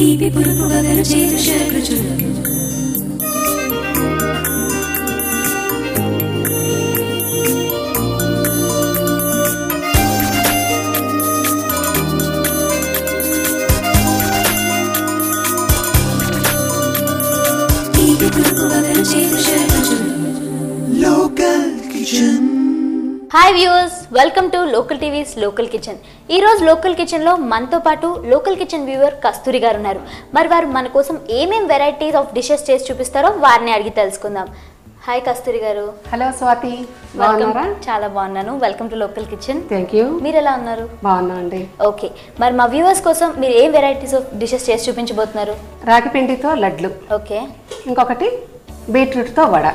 తీపి పులుపు వగరు చేదు షడ్రుచులు తీపి పులుపు వగరు చేదు షడ్రుచులు local kitchen. Hi viewers, welcome to local TVs local kitchen. ఈ రోజు లోకల్ కిచెన్లో మనతో పాటు లోకల్ కిచెన్ వ్యూవర్ కస్తూరి గారు ఉన్నారు. మరి వారు మన కోసం ఏమేం వెరైటీస్ ఆఫ్ డిషెస్ చేసి చూపిస్తారో వారిని అడిగి తెలుసుకుందాం. హాయ్ కస్తూరి గారు. Hello Swathi, welcome. చాలా బాగున్నాను. Welcome to local kitchen. Thank you. మీరు ఎలా ఉన్నారు? బాగున్నా అండి. ఓకే, మరి మా వ్యూవర్స్ కోసం మీరు ఏం వెరైటీస్ ఆఫ్ డిషెస్ చేసి చూపించబోతున్నారు? రాగి పిండితో లడ్లు, ఓకే, ఇంకొకటి బీట్రూట్తో వడ.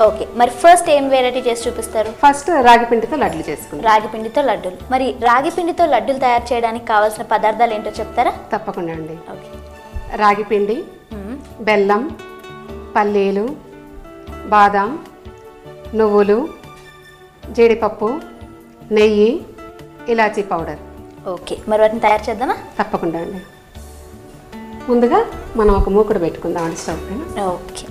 ఓకే, మరి ఫస్ట్ ఏం వెరైటీ చేసి చూపిస్తారు? ఫస్ట్ రాగి పిండితో లడ్లు చేసుకుందాం. రాగి పిండితో లడ్డూలు. మరి రాగి పిండితో లడ్డూలు తయారు చేయడానికి కావాల్సిన పదార్థాలు ఏంటో చెప్తారా? తప్పకుండా అండి. ఓకే. రాగి పిండి, బెల్లం, పల్లీలు, బాదాం, నువ్వులు, జీడిపప్పు, నెయ్యి, ఇలాచీ పౌడర్. ఓకే, మరి వాటిని తయారు చేద్దామా? తప్పకుండా అండి. ముందుగా మనం ఒక మూకుడు పెట్టుకుందాం అండి స్టవ్ పైన. ఓకే.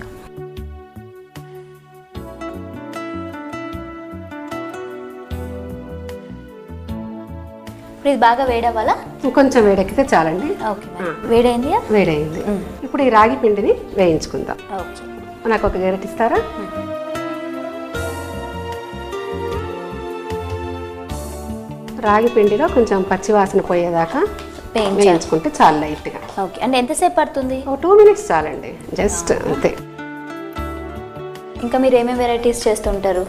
ఇప్పుడు ఇది బాగా వేడవ్వాలా? కొంచెం వేడెక్కితే చాలండి. ఓకే, వేడైంది. వేడైంది. ఇప్పుడు ఈ రాగి పిండిని వేయించుకుందాం. ఓకే, నాకు ఒక గరిటె ఇస్తారా? రాగి పిండిలో కొంచెం పచ్చివాసన పోయేదాకా వేయించుకుంటే చాలా లైట్గా. ఓకే, అంటే ఎంతసేపు పడుతుంది? ఒక 2 minutes చాలండి, జస్ట్ అంతే. ఇంకా మీరు ఏమేమి వెరైటీస్ చేస్తుంటారు?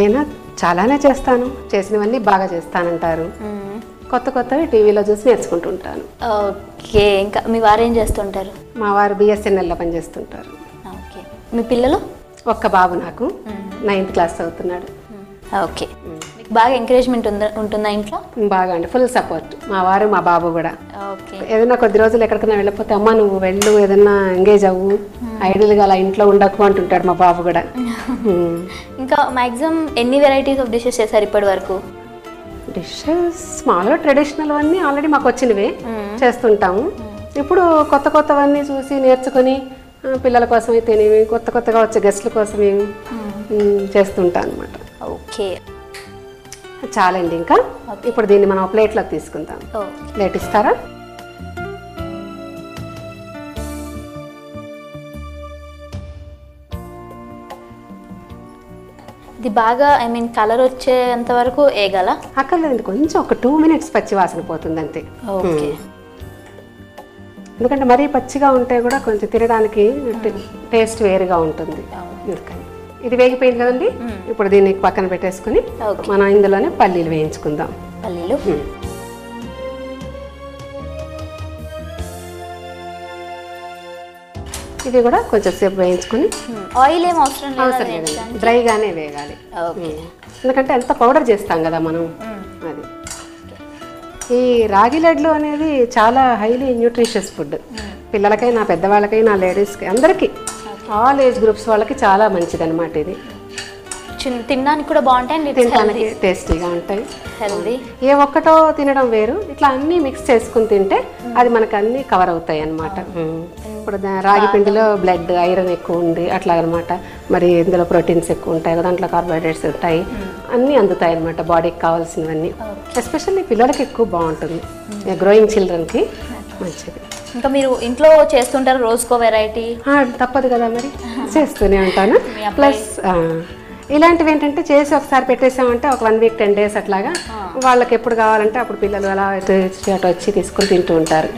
నేను చాలానే చేస్తాను, చేసినవన్నీ బాగా చేస్తానంటారు. కొత్త కొత్తవి టీవీలో చూసి నేర్చుకుంటూ ఉంటాను. ఓకే, ఇంకా మీ వారు ఏం చేస్తుంటారు? మా వారు BSNLలో పనిచేస్తుంటారు. ఓకే, మీ పిల్లలు? ఒక్క బాబు నాకు 9th క్లాస్ చదువుతున్నాడు. ఓకే, మీకు బాగా ఎంకరేజ్మెంట్ ఉంటుందా ఇంట్లో? బాగా అండి, ఫుల్ సపోర్ట్. మా వారు మా బాబు కూడా. ఓకే, ఏదైనా కొద్ది రోజులు ఎక్కడికైనా వెళ్ళిపోతే అమ్మ నువ్వు వెళ్ళు, ఏదన్నా ఎంగేజ్ అవ్వు, ఐడియల్గా అలా ఇంట్లో ఉండకు అంటుంటాడు మా బాబు కూడా. ఇంకా మ్యాక్సిమం ఎన్ని వెరైటీస్ ఆఫ్ డిషెస్ చేశారు ఇప్పటి వరకు? డిషెస్ మామూలుగా ట్రెడిషనల్ అన్నీ ఆల్రెడీ మాకు వచ్చినవే చేస్తుంటాము. ఇప్పుడు కొత్త కొత్తవన్నీ చూసి నేర్చుకొని పిల్లల కోసం అయితేనేవి, కొత్త కొత్తగా వచ్చే గెస్ట్ల కోసం చేస్తుంటాను అనమాట. ఓకే, చాలండి. ఇంకా ఇప్పుడు దీన్ని మనం ప్లేట్లోకి తీసుకుందాం. ప్లేట్ ఇస్తారా? ఇది బాగా కలర్ వచ్చేంత వరకు వేగాల? అక్కర్లేదు, కొంచెం ఒక 2 minutes పచ్చి వాసన పోతుంది అంతే. ఓకే, ఎందుకంటే మరీ పచ్చిగా ఉంటే కూడా కొంచెం తినడానికి టేస్ట్ వేరుగా ఉంటుంది. ఇది వేగిపోయింది కదండి. ఇప్పుడు దీన్ని పక్కన పెట్టేసుకుని మనం ఇందులోనే పల్లీలు వేయించుకుందాం. పల్లీలు ఇది కూడా కొంచెం సేపు వేయించుకుని. ఆయిల్ ఏం అవసరం లేదండి, డ్రైగానే వేగాలి. ఎందుకంటే అంత పౌడర్ చేస్తాం కదా మనం. అది ఈ రాగి లడ్లు అనేది చాలా హైలీ న్యూట్రిషియస్ ఫుడ్. పిల్లలకైనా, పెద్దవాళ్ళకైనా, లేడీస్కి, అందరికీ, ఆల్ ఏజ్ గ్రూప్స్ వాళ్ళకి చాలా మంచిది అనమాట. ఇది తినడానికి కూడా బాగుంటాయి, తినడానికి టేస్టీగా ఉంటాయి, హెల్దీ. ఏ ఒక్కటో తినడం వేరు, ఇట్లా అన్నీ మిక్స్ చేసుకుని తింటే అది మనకు అన్నీ కవర్ అవుతాయి అన్నమాట. ఇప్పుడు రాగి పిండిలో బ్లడ్, ఐరన్ ఎక్కువ ఉంది అట్లా అనమాట. మరి ఇందులో ప్రోటీన్స్ ఎక్కువ ఉంటాయి, దాంట్లో కార్బోహైడ్రేట్స్ ఉంటాయి, అన్నీ అందుతాయి అన్నమాట బాడీకి కావాల్సినవన్నీ. ఎస్పెషల్లీ పిల్లలకి ఎక్కువ బాగుంటుంది, గ్రోయింగ్ చిల్డ్రన్కి మంచిది. ఇంకా మీరు ఇంట్లో చేస్తుంటారు రోజుకో వెరైటీ? తప్పదు కదా, మరి చేస్తూనే ఉంటాను. ప్లస్ ఇలాంటివి ఏంటంటే చేసి ఒకసారి పెట్టేసామంటే ఒక 1 week 10 days అట్లాగా వాళ్ళకి ఎప్పుడు కావాలంటే అప్పుడు పిల్లలు అలా అటు వచ్చి తీసుకుని తింటూ ఉంటారు.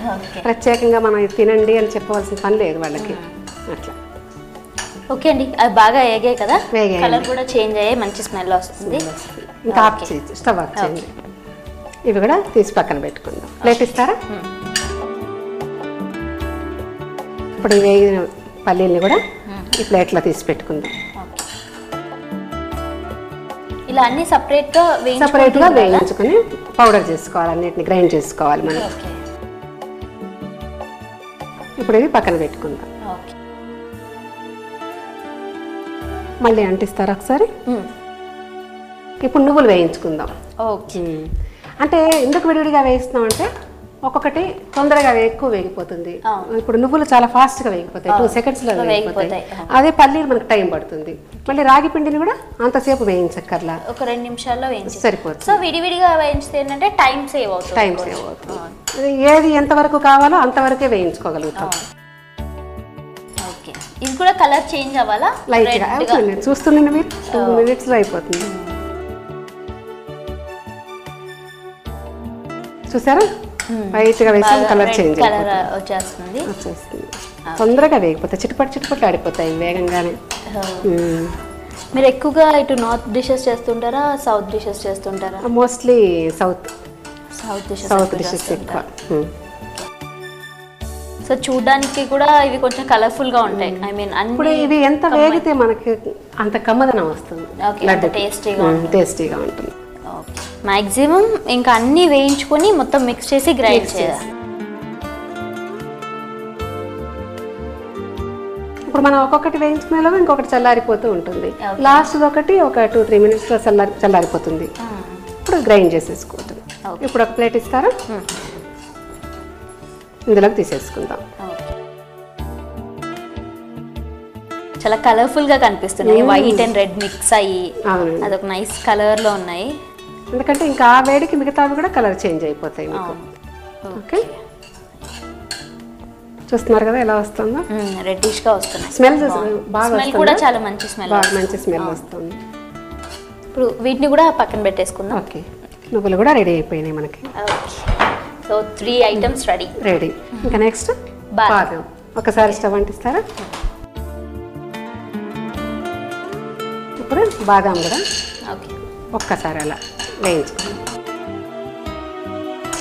ప్రత్యేకంగా మనం ఇది తినండి అని చెప్పవలసిన పని లేదు వాళ్ళకి అట్లా. ఓకే అండి, అవి బాగా వేగాయి కదా, వేగాయి, కలర్ కూడా చేంజ్ అయ్యాయి, మంచి స్మెల్ వస్తుంది. ఇంకా ఆఫ్ చేయొచ్చు, స్టవ్ ఆఫ్ చేయండి. ఇవి కూడా తీసి పక్కన పెట్టుకుందాం. ప్లేట్ ఇస్తారా? ఇప్పుడు ఈ వేగిన పల్లీల్ని కూడా ఈ ప్లేట్లో తీసి పెట్టుకుందాం. ఇలా అన్ని సపరేట్గా వేయించుకొని పౌడర్ చేసుకోవాలి, అన్నిటిని గ్రైండ్ చేసుకోవాలి మనం. ఇప్పుడు ఇది పక్కన పెట్టుకుందాం. మళ్ళీ అంటిస్తారా ఒకసారి? ఇప్పుడు నువ్వులు వేయించుకుందాం. ఓకే, అంటే ఎందుకు విడివిడిగా వేయిస్తున్నాం అంటే ఒక్కొక్కటి తొందరగా ఎక్కువ వేగిపోతుంది. ఇప్పుడు నువ్వులు చాలా ఫాస్ట్ గా వేగిపోతాయి, 2 seconds లో వేగిపోతాయి. అదే పల్లీలు మనకు టైం పడుతుంది. మళ్ళీ రాగి పిండిని కూడా అంతసేపు వేయించక్కర్లా, ఒక 2 నిమిషాల్లో వేయించి సరిపోతుంది. సో విడివిడిగా వేయించితే ఏంటంటే టైం సేవ్ అవుతుంది. ఏది ఎంతవరకు కావాలో అంతవరకే వేయించుకోగలుగుతాం. ఓకే, ఇది కూడా కలర్ చేంజ్ అవ్వాలా? లైట్ గా చూస్తుండండి మీరు, 2 minutes లో అయిపోతుంది. చూసారా, వైట్ గా వేసాం, కలర్ చేంజ్ వచ్చేస్తుంది. తొందరగా వేగిపోతాయి, చిటపట్ ఆడిపోతాయి వేగంగానే. మీరు ఎక్కువగా ఇటు నార్త్ డిషెస్ చేస్తుంటారా, సౌత్ డిషెస్ చేస్తుంటారా? మోస్ట్లీ సౌత్ డిషెస్ ఎక్కువ. సో చూడడానికి కూడా ఇవి కొంచెం కలర్ఫుల్ గా ఉంటాయి. ఐ మీన్ ఇప్పుడు ఇవి ఎంత వేగితే మనకి అంత కమ్మదనం వస్తుంది, టేస్టీగా ఉంటుంది. మాక్సిమం ఇంకా అన్ని వేయించుకొని మొత్తం మిక్స్ చేసి గ్రైండ్ చేయాలి. ఇప్పుడు మనం ఒక్కొక్కటి వేయించుకునేలాగా ఇంకొకటి చల్లారిపోతూ ఉంటుంది. లాస్ట్ ఒకటి ఒక 2-3 minutes లో చల్లారిపోతుంది. ఇప్పుడు గ్రైండ్ చేసేసుకోవచ్చు. ఇప్పుడు ఒక ప్లేట్ ఇస్తారా, ఇందులోకి తీసేసుకుందాం. చాలా కలర్ఫుల్ గా కనిపిస్తున్నాయి, వైట్ అండ్ రెడ్ మిక్స్ అయ్యి అదొక నైస్ కలర్ లో ఉన్నాయి. ఎందుకంటే ఇంకా ఆ వేడికి మిగతావి కూడా కలర్ చేంజ్ అయిపోతాయి మీకు. ఓకే, చూస్తున్నారు కదా ఎలా వస్తుందో, రెడ్డిష్ గా వస్తుంది. స్మెల్ బాగా కూడా చాలా మంచి స్మెల్, మంచి స్మెల్ వస్తుంది. ఇప్పుడు వీటిని కూడా పక్కన పెట్టేసుకుందాం. ఓకే, నువ్వులు కూడా రెడీ అయిపోయినాయి మనకి. So 3 items ready. ఇంకా నెక్స్ట్ బాదం. ఒకసారి స్టవ్ అంటిస్తారా? ఇప్పుడు బాదం కూడా ఒక్కసారి అలా వేయించుకోండి.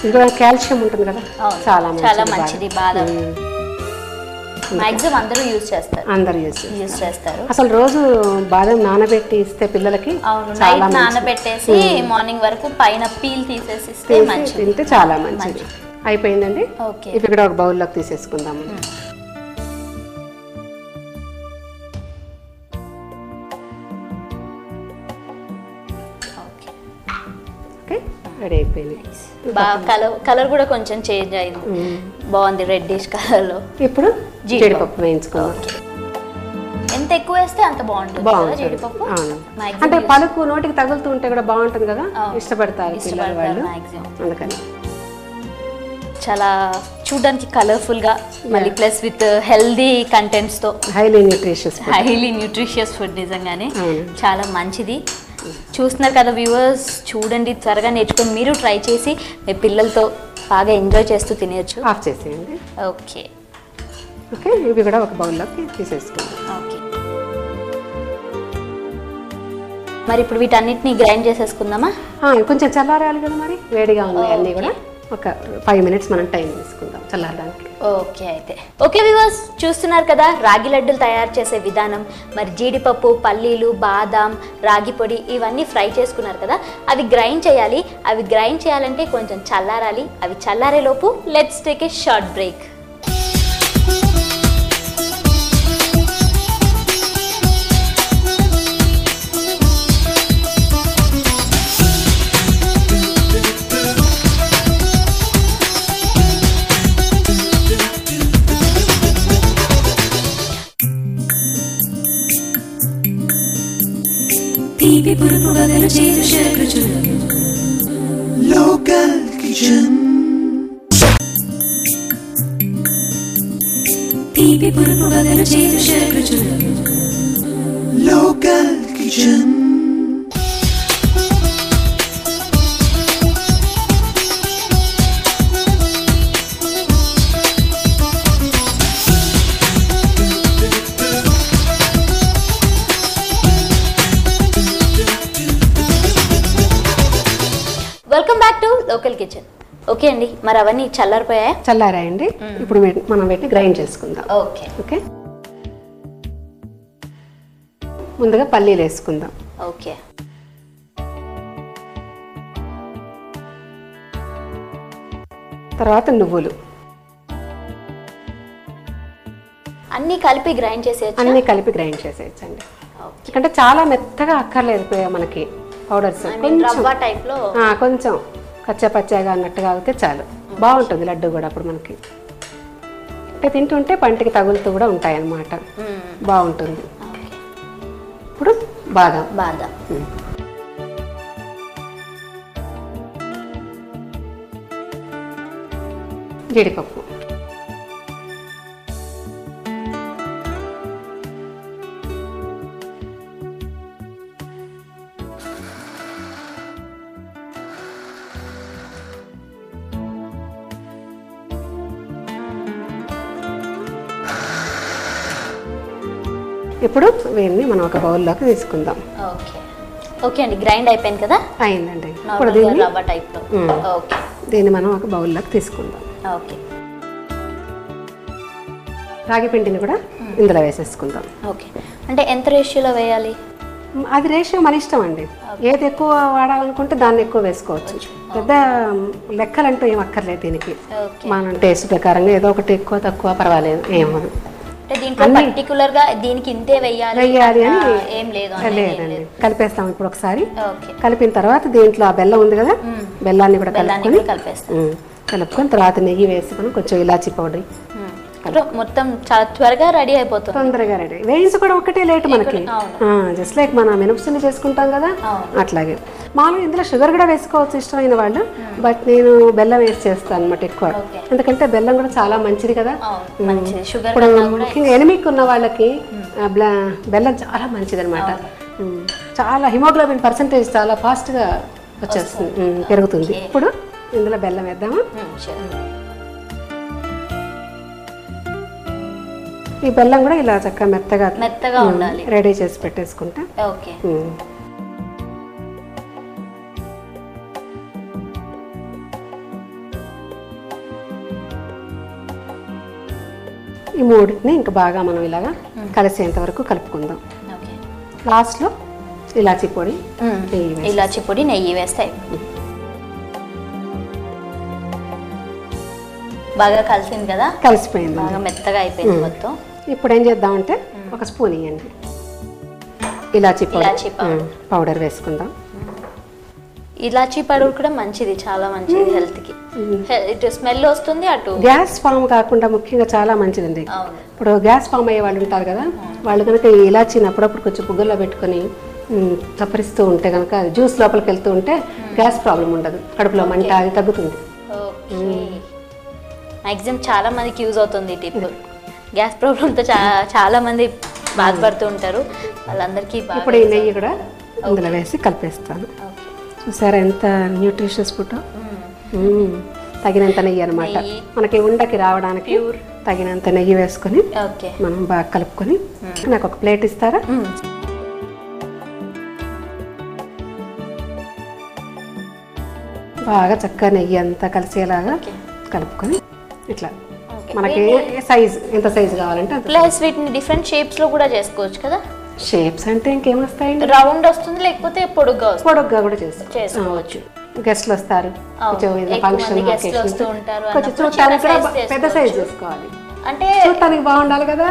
ఇందులో కాల్షియం ఉంటుంది కదా, చాలా మంచిది బాదం. మాక్సిమం అందరూ యూజ్ చేస్తారు. అసలు రోజు బాదం నానబెట్టి ఇస్తే పిల్లలకి నానబెట్టేసి మార్నింగ్ వరకు పైన పీల్ తీసేసి తింటే చాలా మంచిది. అయిపోయిందండి. ఇవి కూడా ఒక బౌల్లోకి తీసేసుకుందాము. రెడీ అయిపోయింది. కలర్ కూడా కొంచెం చేంజ్ అయింది, బాగుంది రెడ్డిష్ కలర్ లో. ఇప్పుడు జీడిపప్పు వేయించుకోవాలి. ఎంత ఎక్కువ వేస్తే అంత బాగుంటుంది జీడిపప్పు. అంటే పలుకు నోటికి తగులుతూ ఉంటే కూడా బాగుంటుంది కదా, ఇష్టపడతారు వాళ్ళు, అందుకని. చాలా చూడడానికి కలర్ఫుల్ గా, మళ్ళీ ప్లస్ విత్ హెల్దీ కంటెంట్స్ తో, హైలీ న్యూట్రిషియస్ ఫుడ్. నిజంగానే చాలా మంచిది. చూస్తున్నారు కదా వ్యూవర్స్, చూడండి, త్వరగా నేర్చుకొని మీరు ట్రై చేసి మీ పిల్లలతో బాగా ఎంజాయ్ చేస్తూ తినేయచ్చు. ఆఫ్ చేసేయండి. ఓకే, ఇవి కూడా ఒక బౌల్లోకి తీసేసుకోండి. ఓకే, మరి ఇప్పుడు వీటన్నిటిని గ్రైండ్ చేసేసుకుందామా? కొంచెం చల్లారాలి కదా, మరి వేడిగా ఉన్నాయి అన్నీ కూడా. ఒక 5 minutes మనం టైం తీసుకుందాం చల్లారడానికి. ఓకే, అయితే ఓకే వ్యూవర్స్, చూస్తున్నారు కదా రాగి లడ్డూలు తయారు చేసే విధానం. మరి జీడిపప్పు, పల్లీలు, బాదాం, రాగి పొడి ఇవన్నీ ఫ్రై చేసుకున్నారు కదా, అవి గ్రైండ్ చేయాలి. అవి గ్రైండ్ చేయాలంటే కొంచెం చల్లారాలి. అవి చల్లారే లోపు let's take a short break. తీపి పురుపు వగలు చేదు షడ్రుచులు లోకల్ కిచెన్. తీపి పురుపు వగలు చేదు షడ్రుచులు local kitchen. Welcome back to local kitchen. Okay అండి, మరి అవన్నీ చల్లారాయండి. ఇప్పుడు మనం వీటిని గ్రైండ్ చేసుకుందాం. ఓకే, ముందుగా పల్లీలు వేసుకుందాం. ఓకే, తర్వాత నువ్వులు అన్నీ కలిపి గ్రైండ్ చేసేయచ్చండి. ఎందుకంటే చాలా మెత్తగా అక్కర్లేదు మనకి పౌడర్స్, కొంచెం కచ్చా పచ్చాగా అన్నట్టుగా అవుతే చాలు. బాగుంటుంది లడ్డు కూడా అప్పుడు మనకి. అంటే తింటుంటే పంటికి తగులుతూ కూడా ఉంటాయి అన్నమాట. బాగుంటుంది. ఇప్పుడు బాదం జీడిపప్పు, ఇప్పుడు వీటిని మనం ఒక బౌల్లోకి తీసుకుందాం. ఓకే అండి, గ్రైండ్ అయిపోయింది కదా? అయిందండి. ఇప్పుడు దీన్ని రవ్వ టైప్లో. ఓకే, దీన్ని మనం ఒక బౌల్లోకి తీసుకుందాం. ఓకే, రాగి పిండిని కూడా ఇందులో వేసేసుకుందాం. ఓకే, అంటే ఎంత రేషియోలో వేయాలి? అది రేషియో మన ఇష్టం అండి. ఏది ఎక్కువ వాడాలనుకుంటే దాన్ని ఎక్కువ వేసుకోవచ్చు. పెద్ద లెక్కలంటూ ఏం అక్కర్లేదు దీనికి. మనం టేస్ట్ ప్రకారంగా ఏదో ఒకటి ఎక్కువ తక్కువ పర్వాలేదు, ఏమదు. పర్టికులర్ గా దీనికి ఇంతే వేయాలి అని ఏం లేదండి. కలిపేస్తాం ఇప్పుడు ఒకసారి. కలిపిన తర్వాత దీంట్లో ఆ బెల్లం ఉంది కదా, బెల్లాన్ని కూడా కలుపుకొని తర్వాత నెయ్యి వేసుకొని కొంచెం ఇలాచీ పౌడర్ మొత్తం చాలా త్వరగా రెడీ అయిపోతుంది. తొందరగా రెడీ. వేయించుకోవడం ఒకటే లేట్ మనకి. జస్ట్ లైక్ మన మినపసుని చేసుకుంటాం కదా అట్లాగే. మామూలుగా ఇందులో షుగర్ కూడా వేసుకోవచ్చు ఇష్టమైన వాళ్ళు, బట్ నేను బెల్లం వేసి చేస్తాను అనమాట ఎక్కువ. ఎందుకంటే బెల్లం కూడా చాలా మంచిది కదా. ఇప్పుడు ముఖ్యంగా ఎనిమిక్ ఉన్న వాళ్ళకి బెల్లం చాలా మంచిది అనమాట. చాలా హిమోగ్లోబిన్ పర్సంటేజ్ చాలా ఫాస్ట్గా వచ్చేస్తుంది, పెరుగుతుంది. ఇప్పుడు ఇందులో బెల్లం వేద్దామా? ఈ బెల్లం కూడా ఇలా చక్కగా మెత్తగా ఉండాలి, రెడీ చేసి పెట్టేసుకుంటా. ఓకే, ఈ మూడింటిని ఇంకా బాగా మనం ఇలాగా కలిసేంత వరకు కలుపుకుందాం. లాస్ట్లో ఇలాచీ పొడి నెయ్యి వేస్తాయి. బాగా కలిసింది కదా? కలిసిపోయింది, బాగా మెత్తగా అయిపోయింది మొత్తం. ఇప్పుడు ఏం చేద్దామంటే ఒక స్పూన్ ఇవ్వండి ఇలాచీ పౌడర్ వేసుకుందాం. ఇలాచీ పౌడర్ కూడా మంచిది, చాలా మంచిది హెల్త్ కి. ఇటు స్మెల్ వస్తుంది, అటు గ్యాస్ ఫామ్ కాకుండా ముఖ్యంగా చాలా మంచిదండి. ఇప్పుడు గ్యాస్ ఫామ్ అయ్యే వాళ్ళు ఉంటారు కదా, వాళ్ళు కనుక ఈ ఇలాచీని అప్పుడప్పుడు కొంచెం బుగ్గల్లో పెట్టుకొని చప్పరిస్తూ ఉంటే కనుక జ్యూస్ లోపలికి వెళ్తూ ఉంటే గ్యాస్ ప్రాబ్లం ఉండదు, కడుపులో మంట అది తగ్గుతుంది. మ్యాక్సిమం చాలా మందికి యూజ్ అవుతుంది ఈ టిప్. గ్యాస్ ప్రాబ్లంతో చాలా మంది బాధపడుతూ ఉంటారు, వాళ్ళందరికీ. ఇప్పుడు ఈ నెయ్యి కూడా ఇందులో వేసి కలిపేస్తాను. చూసారా ఎంత న్యూట్రిషియస్ ఫుడ్. తగినంత నెయ్యి అనమాట, మనకి ఉండకి రావడానికి తగినంత నెయ్యి వేసుకొని మనం బాగా కలుపుకొని. నాకు ఒక ప్లేట్ ఇస్తారా? బాగా చక్కగా నెయ్యి అంతా కలిసేలాగా కలుపుకొని ఇట్లా మనకి సైజ్ ఎంత సైజ్ కావాలంటే ప్లస్ వీటిని డిఫరెంట్ షేప్స్ లో కూడా చేసుకోవచ్చు కదా. షేప్స్ అంటే ఇంకేమొస్తాయండి, రౌండ్ వస్తుంది, లేకపోతే పొడుగ్గా కూడా చేసుకోవచ్చు. గెస్ట్లు వస్తారు, ఫంక్షన్ కొంచెం చూడటానికి పెద్ద సైజ్ చేసుకోవాలి, అంటే చూడటానికి బాగుండాలి కదా.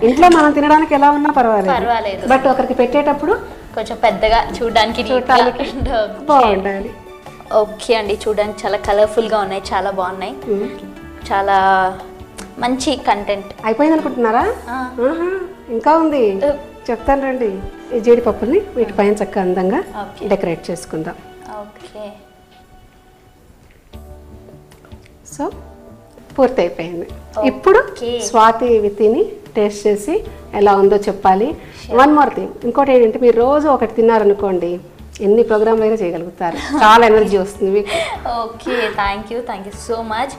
ఇంట్లో మనం తినడానికి ఎలా ఉన్నా పర్వాలేదు, బట్ ఒకరికి పెట్టేటప్పుడు కొంచెం పెద్దగా చూడడానికి బాగుండాలి. ఓకే అండి, చూడడానికి చాలా కలర్ఫుల్ గా ఉన్నాయి, చాలా బాగున్నాయి, చాలా మంచి కంటెంట్. అయిపోయింది అనుకుంటున్నారా? ఇంకా ఉంది, చెప్తాను రండి. ఈ జీడిపప్పుల్ని వీటిపైన చక్కగా అందంగా డెకరేట్ చేసుకుందాం. ఓకే, సో పూర్తి అయిపోయింది. ఇప్పుడు స్వాతి వితిని టేస్ట్ చేసి ఎలా ఉందో చెప్పాలి. వన్ మోర్ థింగ్, ఇంకోటి ఏంటంటే మీరు రోజు ఒకటి తిన్నారనుకోండి, ఎన్ని ప్రోగ్రాంలు అయినా చేయగలుగుతారు, చాలా ఎనర్జీ వస్తుంది మీకు. Okay, thank you so much.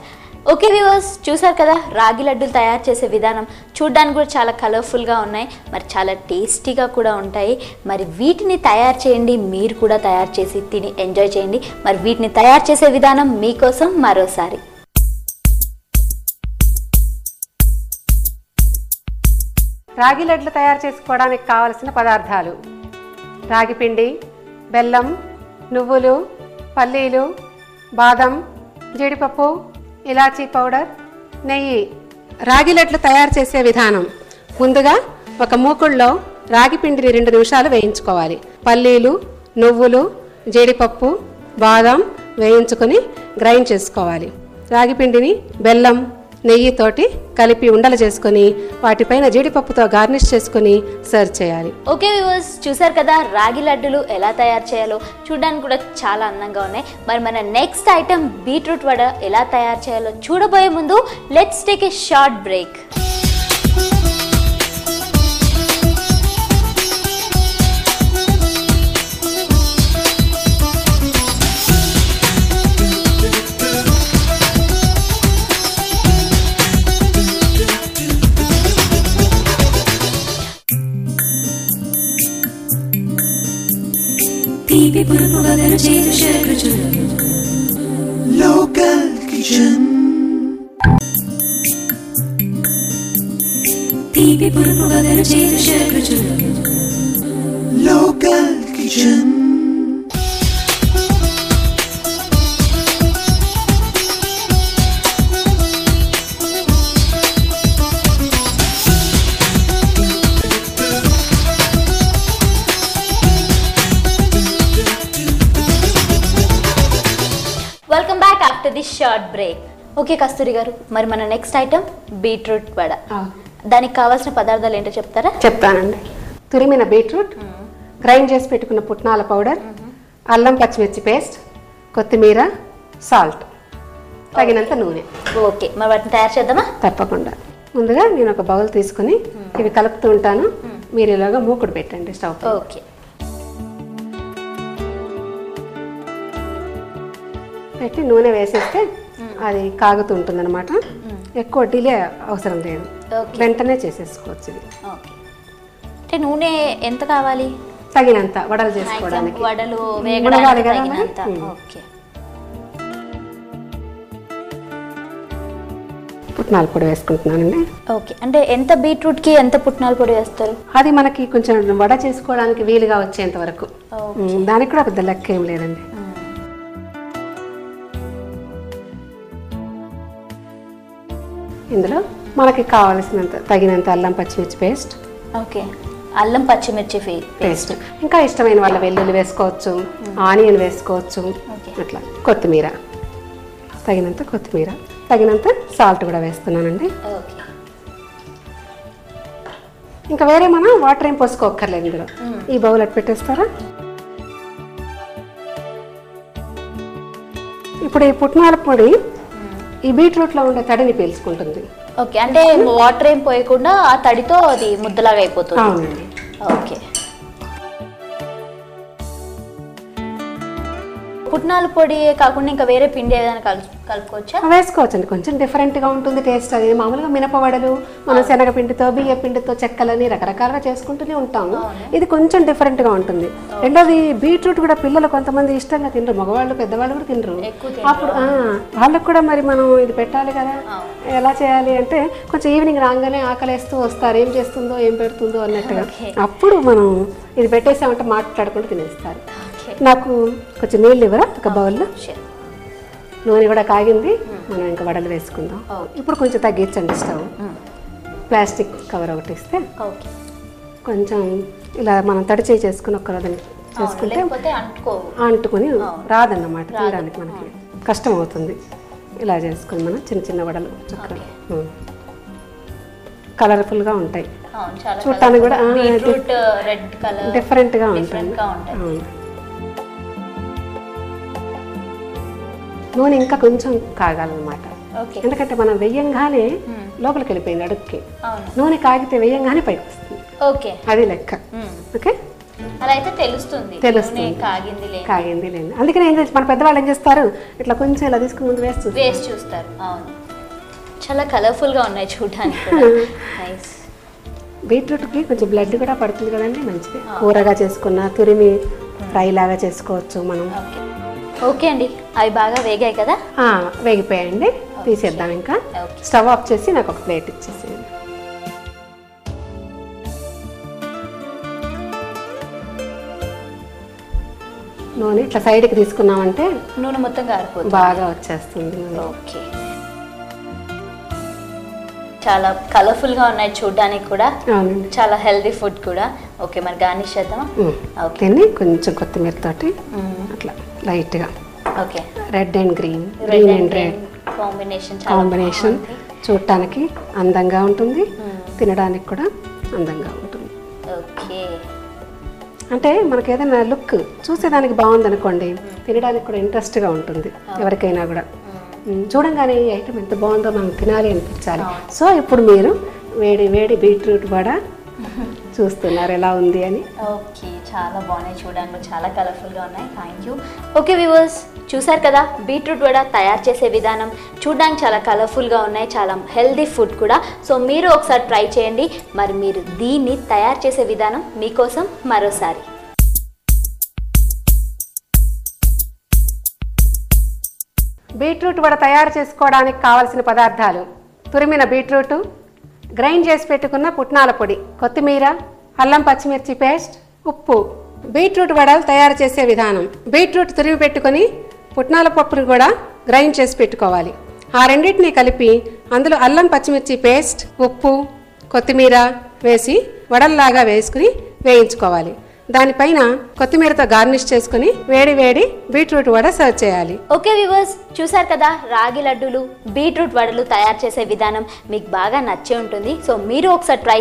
Okay viewers, చూసారు కదా రాగి లడ్డూలు తయారు చేసే విధానం. చూడ్డానికి కూడా చాలా కలర్ఫుల్గా ఉన్నాయి, మరి చాలా టేస్టీగా కూడా ఉంటాయి. మరి వీటిని తయారు చేయండి, మీరు కూడా తయారు చేసి తిని ఎంజాయ్ చేయండి. మరి వీటిని తయారు చేసే విధానం మీకోసం మరోసారి. రాగి లడ్లు తయారు చేసుకోవడానికి కావలసిన పదార్థాలు: రాగి పిండి, బెల్లం, నువ్వులు, పల్లీలు, బాదం, జీడిపప్పు, ఇలాచీ పౌడర్, నెయ్యి. రాగి లడ్లు తయారు చేసే విధానం: ముందుగా ఒక మూకుడులో రాగి పిండిని 2 నిమిషాలు వేయించుకోవాలి. పల్లీలు, నువ్వులు, జీడిపప్పు, బాదం, వేయించుకొని గ్రైండ్ చేసుకోవాలి. రాగి పిండిని బెల్లం నెయ్యితోటి కలిపి ఉండలు చేసుకొని వాటిపైన జీడిపప్పుతో గార్నిష్ చేసుకొని సర్వ్ చేయాలి. ఓకే వ్యూవర్స్, చూసారు కదా రాగి లడ్డులు ఎలా తయారు చేయాలో. చూడడానికి కూడా చాలా అందంగా ఉన్నాయి. మరి మన నెక్స్ట్ ఐటమ్ బీట్రూట్ వడ ఎలా తయారు చేయాలో చూడబోయే ముందు let's take a short break. తీపి పులుపు వగరు చేదు షడ్రుచులు లోకల్ కిచెన్. తీపి పులుపు వగరు చేదు షడ్రుచులు local kitchen. Welcome back after this short break. Okay Kasturi గారు, మరి మన నెక్స్ట్ ఐటమ్ బీట్రూట్ వడ. దానికి కావాల్సిన పదార్థాలు ఏంటో చెప్తారా? చెప్తానండి. తురిమిన బీట్రూట్, గ్రైండ్ చేసి పెట్టుకున్న పుట్నాల పౌడర్, అల్లం పచ్చిమిర్చి పేస్ట్, కొత్తిమీర, సాల్ట్, తగినంత నూనె. ఓకే, మరి వాటిని తయారు చేద్దామా? తప్పకుండా. ముందుగా నేను ఒక బౌల్ తీసుకుని ఇవి కలుపుతూ ఉంటాను. మీరు ఇలాగా మూకుడు పెట్టండి స్టవ్. ఓకే, పెట్టి నూనె వేసేస్తే అది కాగుతూ ఉంటుంది అనమాట. ఎక్కువ డిలే అవసరం లేదు, వెంటనే చేసేసుకోవచ్చు ఇది. ఓకే, అంటే నూనె ఎంత కావాలి? తగినంత వడలు చేసుకోవడానికి. వడలు వేగడానికి కదా. ఓకే, పుట్నాల పొడి వేసుకుంటున్నానండి. ఓకే, అంటే ఎంత బీట్రూట్ కి ఎంత పుట్నాల పొడి వేస్తారు? అది మనకి కొంచెం వడ చేసుకోవడానికి వీలుగా వచ్చేంత వరకు. దానికి కూడా పెద్ద లెక్క ఏం లేదండి. ఇందులో మనకి కావలసినంత తగినంత అల్లం పచ్చిమిర్చి పేస్ట్. ఓకే, అల్లం పచ్చిమిర్చి పేస్ట్. ఇంకా ఇష్టమైన వాళ్ళ వెల్లుల్లి వేసుకోవచ్చు, ఆనియన్ వేసుకోవచ్చు. అట్లా కొత్తిమీర, తగినంత కొత్తిమీర, తగినంత సాల్ట్ కూడా వేస్తున్నానండి. ఓకే, ఇంకా వేరే మనం వాటర్ ఏం పోసుకోక్కర్లేదు ఇందులో. ఈ బౌల్ అట్టు పెట్టేస్తారా? ఇప్పుడు ఈ పుట్నాల పొడి ఈ బీట్రూట్ లో ఉండే తడిని పీల్చుకుంటుంది. ఓకే, అంటే వాటర్ ఏం పోయకుండా ఆ తడితో అది ముద్దలాగా అయిపోతుంది. అవునండి. ఓకే, పుట్నాల పొడి కాకుండా ఇంకా వేరే పిండి ఏదైనా కలుపుకోవచ్చా? వేసుకోవచ్చండి. కొంచెం డిఫరెంట్ గా ఉంటుంది టేస్ట్. అది మామూలుగా మినపవడలు మనం శనగపిండితో బియ్య పిండితో చెక్కలని రకరకాలుగా చేసుకుంటూనే ఉంటాము. ఇది కొంచెం డిఫరెంట్ గా ఉంటుంది. రెండోది బీట్రూట్ కూడా పిల్లలు కొంతమంది ఇష్టంగా తినరు, మగవాళ్ళు పెద్దవాళ్ళు కూడా తినరు. అప్పుడు వాళ్ళకు కూడా మరి మనం ఇది పెట్టాలి కదా. ఎలా చేయాలి అంటే కొంచెం ఈవినింగ్ రాగానే ఆకలేస్తూ వస్తారు, ఏం చేస్తుందో ఏం పెడుతుందో అన్నట్టుగా. అప్పుడు మనం ఇది పెట్టేసామంటే మాట్లాడుకుంటూ తినేస్తారు. నాకు కొంచెం నీళ్ళు ఇవ్వరా ఒక బౌల్లో? నూనె కూడా కాగింది, మనం ఇంకా వడలు వేసుకుందాం. ఇప్పుడు కొంచెం తగ్గించండి స్టవ్. ప్లాస్టిక్ కవర్ ఒకటి ఇస్తే కొంచెం ఇలా మనం తడి చేసుకుని ఒక్క రోజు చేసుకుంటే అంటుకొని రాదన్నమాట, తీయడానికి మనకి కష్టం అవుతుంది. ఇలా చేసుకుని మనం చిన్న చిన్న వడలు చక్కగా కలర్ఫుల్గా ఉంటాయి. చూడటానికి కూడా డిఫరెంట్గా ఉంటుంది. నూనె ఇంకా కొంచెం కాగాలన్నమాట. ఎందుకంటే మనం వెయ్యంగానే లోపలికి వెళ్ళిపోయింది అడుగుకి. నూనె కాగితే వెయ్యంగానే పైకి వస్తుంది. అది లెక్క. ఓకే, అలా అయితే తెలుస్తుంది కాగింది లేదు. అందుకని మన పెద్దవాళ్ళు ఏం చేస్తారు, ఇట్లా కొంచెం ఇలా తీసుకుని ముందు వేసి చూస్తారు. అవును, చాలా కలర్ఫుల్ గా ఉన్నాయి చూడడానికి. బీట్రూట్కి కొంచెం బ్లడ్ కూడా పడుతుంది కదండి, మంచిది. కూరగా చేసుకున్న తురిమి ఫ్రై లాగా చేసుకోవచ్చు మనం. ఓకే అండి, అవి బాగా వేగాయి కదా? వేగిపోయాయండి, తీసేద్దాం. ఇంకా స్టవ్ ఆఫ్ చేసి నాకు ఒక ప్లేట్ ఇచ్చేసేయండి. నూనె ఇట్లా సైడ్కి తీసుకున్నామంటే నూనె మొత్తం గారిపోతుంది, బాగా వచ్చేస్తుంది. ఓకే, చాలా కలర్ఫుల్ గా ఉన్నాయి చూడడానికి కూడా. చాలా హెల్దీ ఫుడ్ కూడా. ఓకే, మరి గార్నిష్ చేద్దామా? ఓకే, కొంచెం కొత్తిమీర తోటి అట్లా లైట్గా. Okay, red and green, green and red combination చూడటానికి అందంగా ఉంటుంది, తినడానికి కూడా అందంగా ఉంటుంది. ఓకే, అంటే మనకి ఏదైనా లుక్ చూసేదానికి బాగుంది అనుకోండి, తినడానికి కూడా ఇంట్రెస్ట్గా ఉంటుంది ఎవరికైనా కూడా. చూడంగానే ఈ ఐటమ్ ఎంత బాగుందో మనం తినాలి అనిపించాలి. సో ఇప్పుడు మీరు వేడి వేడి బీట్రూట్ వడ చూస్తున్నారు ఎలా ఉంది అని. ఓకే, చాలా బాగున్నాయి, చూడడానికి చాలా కలర్ఫుల్గా ఉన్నాయి. Thank you. ఓకే వ్యూవర్స్, చూసారు కదా బీట్రూట్ వడ తయారు చేసే విధానం. చూడడానికి చాలా కలర్ఫుల్గా ఉన్నాయి, చాలా హెల్దీ ఫుడ్ కూడా. సో మీరు ఒకసారి ట్రై చేయండి. మరి మీరు దీన్ని తయారు చేసే విధానం మీకోసం మరోసారి. బీట్రూట్ వడ తయారు చేసుకోవడానికి కావలసిన పదార్థాలు: తురిమిన బీట్రూటు, గ్రైండ్ చేసి పెట్టుకున్న పుట్నాల పొడి, కొత్తిమీర, అల్లం పచ్చిమిర్చి పేస్ట్, ఉప్పు. బీట్రూట్ వడలు తయారు చేసే విధానం: బీట్రూట్ తురిమి పెట్టుకొని పుట్నాల పప్పును కూడా గ్రైండ్ చేసి పెట్టుకోవాలి. ఆ రెండింటిని కలిపి అందులో అల్లం పచ్చిమిర్చి పేస్ట్, ఉప్పు, కొత్తిమీర వేసి వడల్లాగా వేసుకుని వేయించుకోవాలి. దానిపైన కొత్తిమీరతో గార్నిష్ చేసుకుని వేడి వేడి బీట్రూట్ వడ సర్వ్ చేయాలి. ఓకే వ్యూవర్స్, చూసారు కదా రాగి లడ్డూలు, బీట్రూట్ వడలు తయారు చేసే విధానం మీకు బాగా నచ్చే ఉంటుంది. సో మీరు ఒకసారి ట్రై